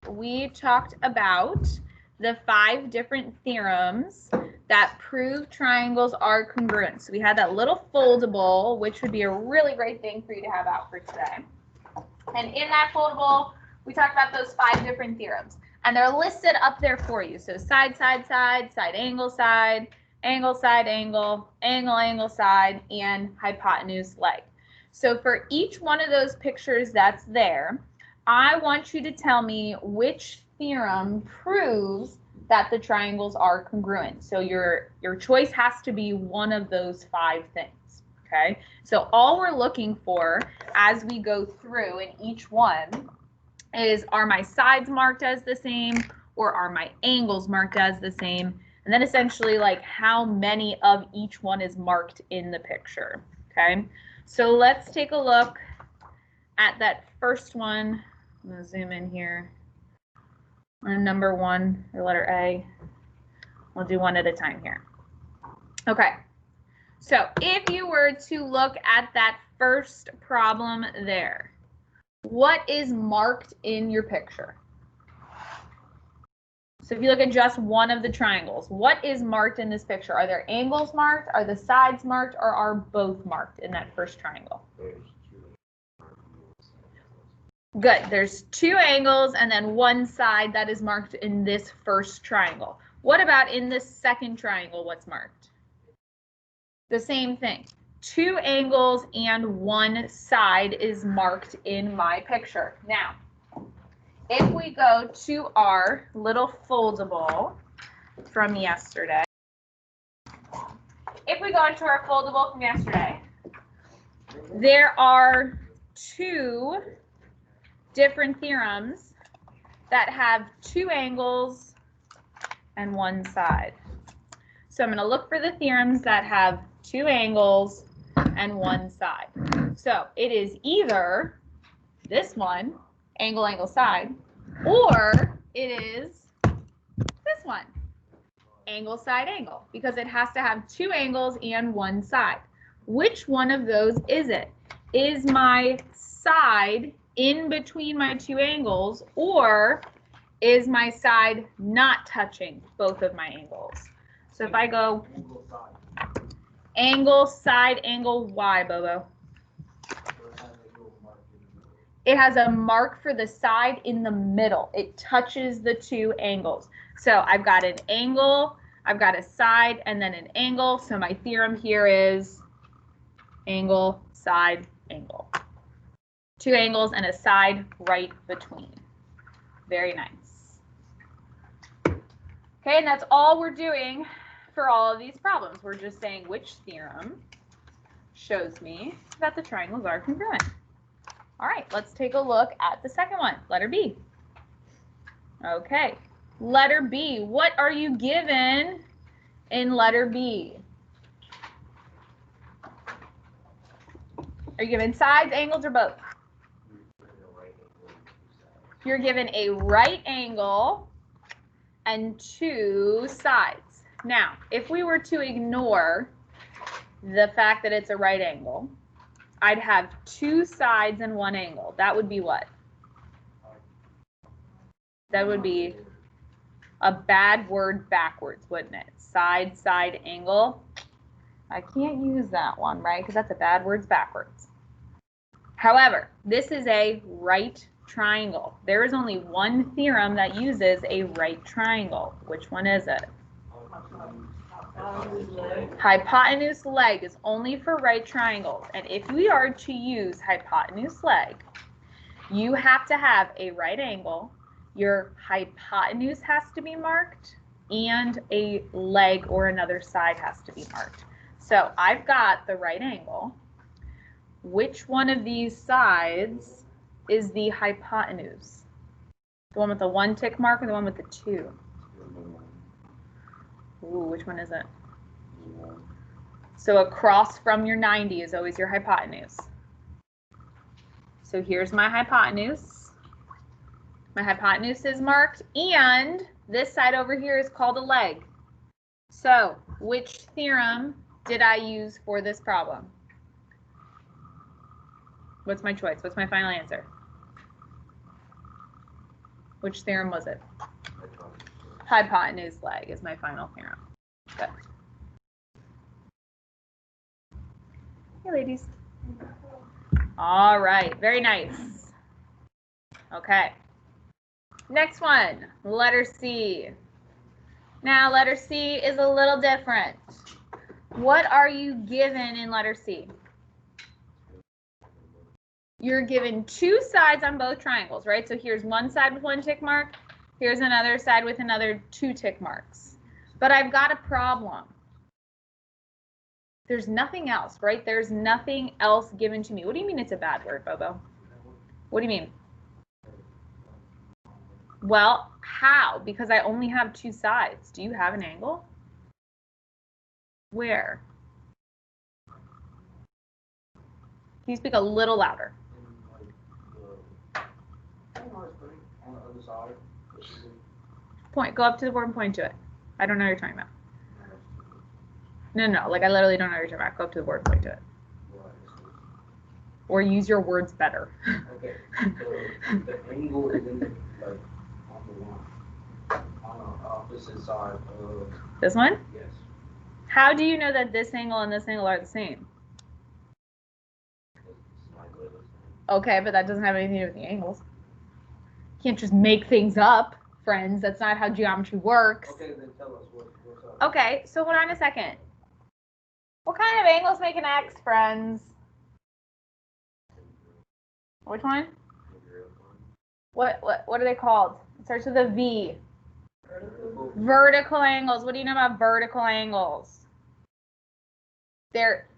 we talked about the 5 different theorems that prove triangles are congruent. So we had that little foldable, which would be a really great thing for you to have out for today. And in that foldable, we talked about those 5 different theorems. And they're listed up there for you. So side, side, side, side, angle, side, angle, side, angle, angle, angle, side, and hypotenuse, leg. So for each one of those pictures that's there, I want you to tell me which theorem proves that the triangles are congruent. So your choice has to be one of those 5 things, okay? So all we're looking for as we go through in each one is, are my sides marked as the same or are my angles marked as the same? And then essentially like how many of each one is marked in the picture, okay? So let's take a look at that first one. I'm going to zoom in here on number 1, or letter A. We'll do one at a time here. Okay, so if you were to look at that first problem there, what is marked in your picture? So if you look at just one of the triangles, what is marked in this picture? Are there angles marked? Are the sides marked? Or are both marked in that first triangle? Good. There's 2 angles and then 1 side that is marked in this first triangle. What about in this second triangle? What's marked? The same thing. 2 angles and 1 side is marked in my picture. Now, if we go to our little foldable from yesterday, there are 2 different theorems that have 2 angles and 1 side. So I'm going to look for the theorems that have 2 angles and 1 side. So it is either this one, angle, angle, side, or it is this one, angle, side, angle, because it has to have 2 angles and 1 side. Which one of those is it? Is my side in between my 2 angles, or is my side not touching both of my angles? So if I go angle, side, angle, why, Bobo? It has a mark for the side in the middle. It touches the 2 angles. So I've got an angle, I've got a side, and then an angle. So my theorem here is angle, side, angle. 2 angles and a side right between. Very nice. Okay, and that's all we're doing for all of these problems. We're just saying which theorem shows me that the triangles are congruent. All right, let's take a look at the second one, letter B. Okay, letter B. What are you given in letter B? Are you given sides, angles, or both? You're given a right angle and 2 sides. Now, if we were to ignore the fact that it's a right angle, I'd have 2 sides and 1 angle. That would be what? That would be a bad word backwards, wouldn't it? Side, side, angle. I can't use that one, right? Because that's a bad word backwards. However, this is a right triangle. There is only one theorem that uses a right triangle. Which one is it? Hypotenuse leg is only for right triangles. And if we are to use hypotenuse leg, you have to have a right angle, your hypotenuse has to be marked, and a leg or another side has to be marked. So I've got the right angle. Which one of these sides is the hypotenuse? The one with the 1 tick mark or the one with the 2? Ooh, which one is it? So across from your 90 is always your hypotenuse. So here's my hypotenuse. My hypotenuse is marked, and this side over here is called a leg. So which theorem did I use for this problem? What's my choice? What's my final answer? Which theorem was it? Hypotenuse leg is my final theorem. Good. Hey, ladies. All right, very nice. Okay. Next one, letter C. Now, letter C is a little different. What are you given in letter C? You're given two sides on both triangles, right? So here's one side with one tick mark. Here's another side with another two tick marks. But I've got a problem. There's nothing else, right? There's nothing else given to me. What do you mean it's a bad word, Bobo? What do you mean? Well, how? Because I only have two sides. Do you have an angle? Where? Can you speak a little louder? Point. Go up to the board and point to it. I don't know what you're talking about. No, like I literally don't know what you're talking about. Go up to the board and point to it. Or use your words better. Okay. So the angle is in the, like, on the one. On the opposite side of. This one? Yes. How do you know that this angle and this angle are the same? Okay, but that doesn't have anything to do with the angles. You can't just make things up, friends. That's not how geometry works. Okay, then tell us what's up. Okay, so hold on a second. What kind of angles make an X, friends? Which one? What are they called? It starts with a V. Vertical angles. What do you know about vertical angles? They're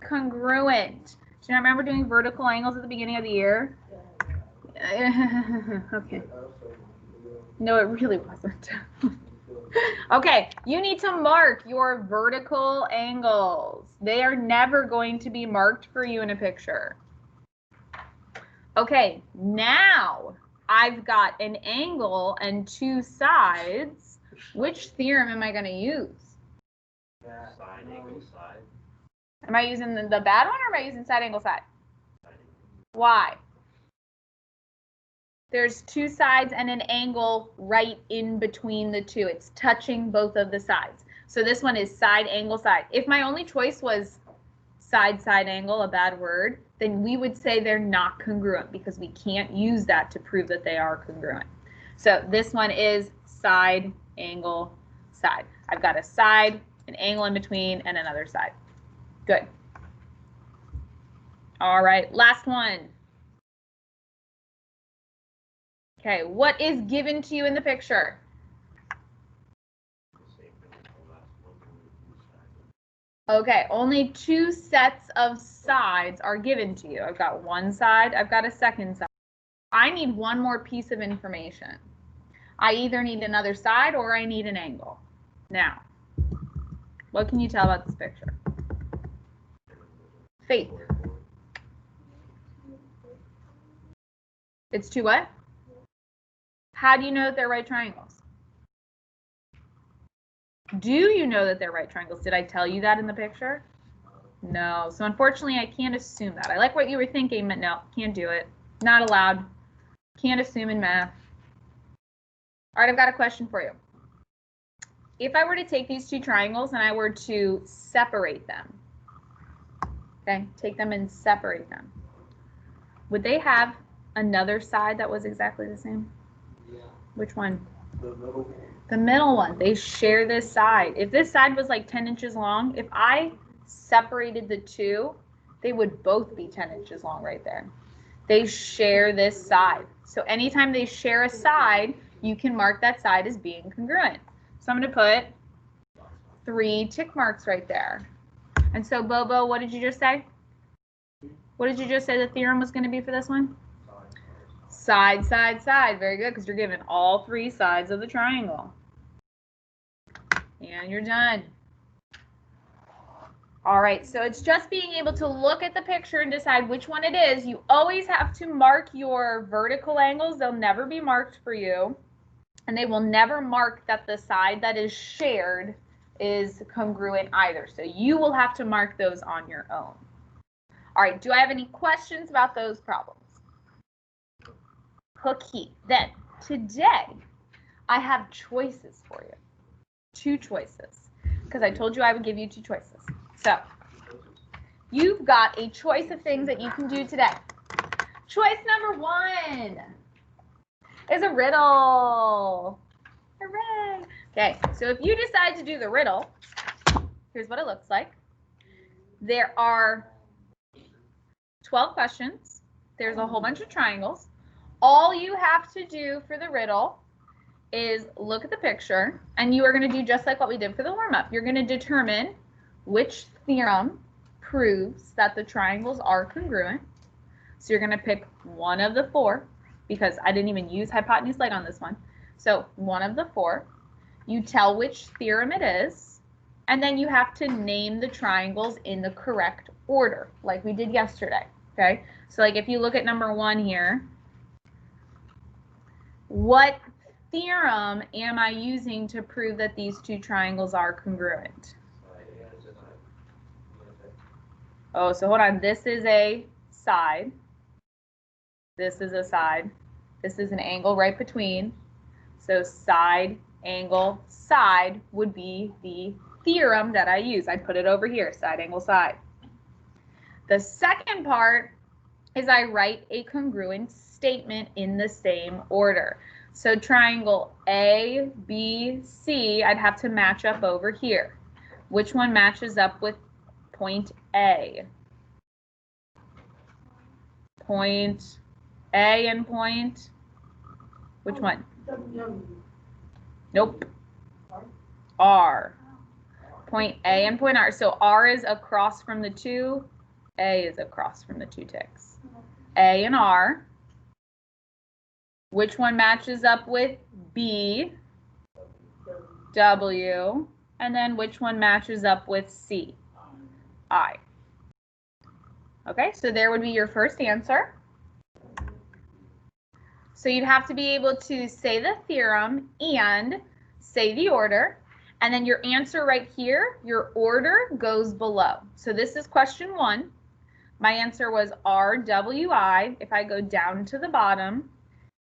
congruent. Do you not remember doing vertical angles at the beginning of the year? Okay. No, it really wasn't. Okay, you need to mark your vertical angles. They are never going to be marked for you in a picture. Okay, now I've got an angle and two sides. Which theorem am I going to use? Side angle side. Am I using the bad one or am I using side angle side? Why? There's two sides and an angle right in between the two. It's touching both of the sides. So this one is side angle side. If my only choice was side angle, a bad word, then we would say they're not congruent because we can't use that to prove that they are congruent. So this one is side angle side. I've got a side, an angle in between, and another side. Good. All right, last one. Okay, what is given to you in the picture? Okay, only two sets of sides are given to you. I've got one side, I've got a second side. I need one more piece of information. I either need another side or I need an angle. Now, what can you tell about this picture? Faith. It's two what? How do you know that they're right triangles? Do you know that they're right triangles? Did I tell you that in the picture? No. So unfortunately, I can't assume that. I like what you were thinking, but no, can't do it. Not allowed. Can't assume in math. All right, I've got a question for you. If I were to take these two triangles and I were to separate them, okay, take them and separate them, would they have another side that was exactly the same? Yeah. Which one? The middle one. The middle one. They share this side. If this side was like 10 inches long, if I separated the two, they would both be 10 inches long right there. They share this side. So anytime they share a side, you can mark that side as being congruent. So I'm going to put 3 tick marks right there. And so, Bobo, what did you just say? What did you just say the theorem was going to be for this one? Side, side, side. Very good, because you're given all 3 sides of the triangle. And you're done. All right, so it's just being able to look at the picture and decide which one it is. You always have to mark your vertical angles. They'll never be marked for you. And they will never mark that the side that is shared is congruent either. So you will have to mark those on your own. All right, do I have any questions about those problems? cookie. Then today I have choices for you. 2 choices. Because I told you I would give you 2 choices. So you've got a choice of things that you can do today. Choice number 1 is a riddle. Hooray! Okay, so if you decide to do the riddle, here's what it looks like. There are 12 questions. There's a whole bunch of triangles. All you have to do for the riddle is look at the picture, and you are going to do just like what we did for the warm-up. You're going to determine which theorem proves that the triangles are congruent. So you're going to pick one of the 4, because I didn't even use hypotenuse leg on this one. So one of the 4. You tell which theorem it is, and then you have to name the triangles in the correct order, like we did yesterday. Okay, so like if you look at number 1 here, what theorem am I using to prove that these 2 triangles are congruent? Oh, so hold on. This is a side. This is a side. This is an angle right between. So side, angle, side would be the theorem that I use. I put it over here, side, angle, side. The second part is I write a congruent statement in the same order. So triangle A, B, C, I'd have to match up over here. Which one matches up with point A? Point A and point, which one? Nope. R. Point A and point R. So R is across from the 2. A is across from the 2 ticks. A and R. Which one matches up with B? W. And then which one matches up with C? I. Okay, so there would be your first answer. So you'd have to be able to say the theorem and say the order. And then your answer right here, your order goes below. So this is question 1. My answer was RWI. If I go down to the bottom,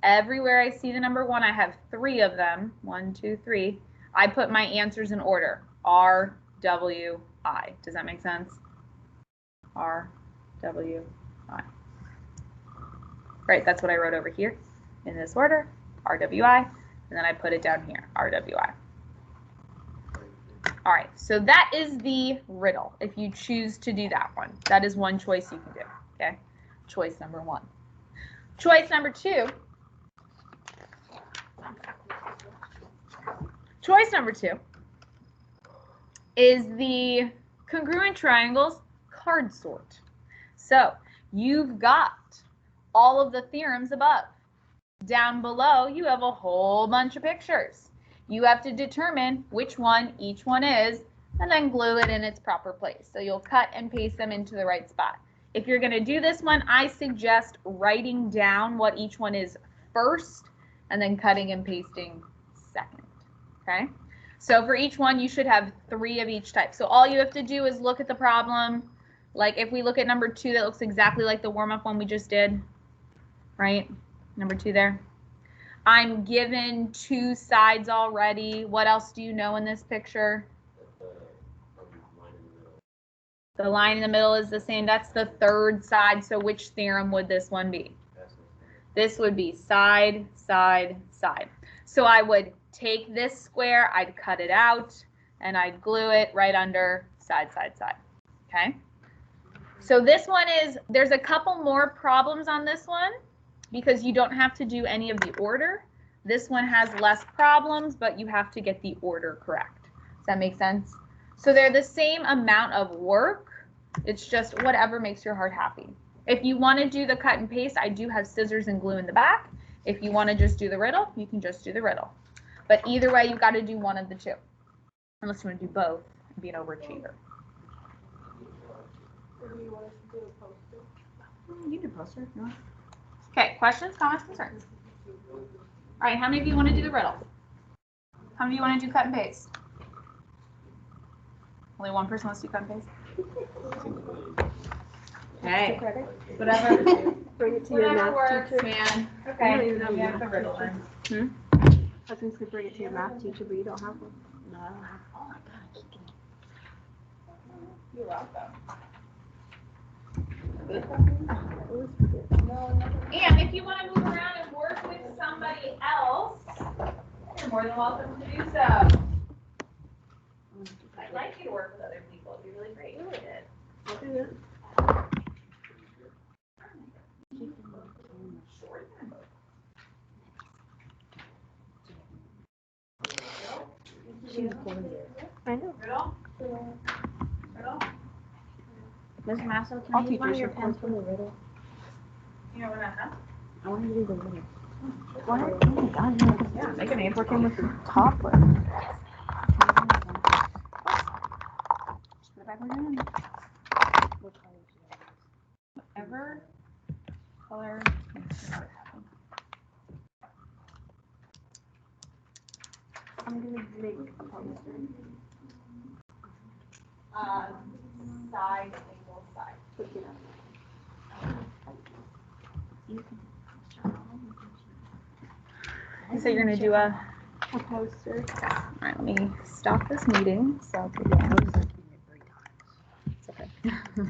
everywhere I see the number 1, I have 3 of them. 1, 2, 3. I put my answers in order. RWI. Does that make sense? RWI. Right, that's what I wrote over here in this order. RWI. And then I put it down here. RWI. All right, so that is the riddle. If you choose to do that one, that is one choice you can do. Okay, choice number 1. Choice number 2. Choice number 2 is the congruent triangles card sort. So you've got all of the theorems above. Down below, you have a whole bunch of pictures. You have to determine which one each one is, and then glue it in its proper place. So you'll cut and paste them into the right spot. If you're going to do this one, I suggest writing down what each one is first, and then cutting and pasting second. Okay? So for each one, you should have 3 of each type. So all you have to do is look at the problem. Like if we look at number 2, that looks exactly like the warm-up one we just did, right? Number 2 there. I'm given 2 sides already. What else do you know in this picture? The line in the middle is the same. That's the 3rd side. So which theorem would this one be? This would be side, side, side. So I would take this square, I'd cut it out, and I'd glue it right under side, side, side. Okay? So this one is, there's a couple more problems on this one, because you don't have to do any of the order. This one has less problems, but you have to get the order correct. Does that make sense? So they're the same amount of work. It's just whatever makes your heart happy. If you want to do the cut and paste, I do have scissors and glue in the back. If you want to just do the riddle, you can just do the riddle. But either way, you've got to do one of the 2. Unless you want to do both and be an overachiever. You do poster. No. Okay, questions, comments, concerns? All right, how many of you want to do the riddle? How many of you want to do cut and paste? Only one person wants to do cut and paste? Hey, credit. whatever, Bring it to your whatever math works, teacher. man. You Okay, don't even have maybe a I have to math riddle teacher. then. I was going to say bring it to your math teacher, but you don't have one. No, I don't have. Oh my gosh. You're welcome. And if you want to move around and work with somebody else, you're more than welcome to do so. I'd like you to work with other people. It'd be really great. You really did. I'll do that. She's going there. I know. Riddle? Riddle? Miss Masso, can I'll I use teach one her of your some pens for the riddle? You know what I have? I want to do the riddle. What? Oh my god, no. Yeah, make a name. Working with the top one. Put it back where you're in. What color should I use? Whatever color. I'm gonna make a poster. Side, angle, side. Look it up. You can. So you're gonna do a. A poster. All right, let me stop this meeting. So I'll give you I was looking at 3 times. It's okay.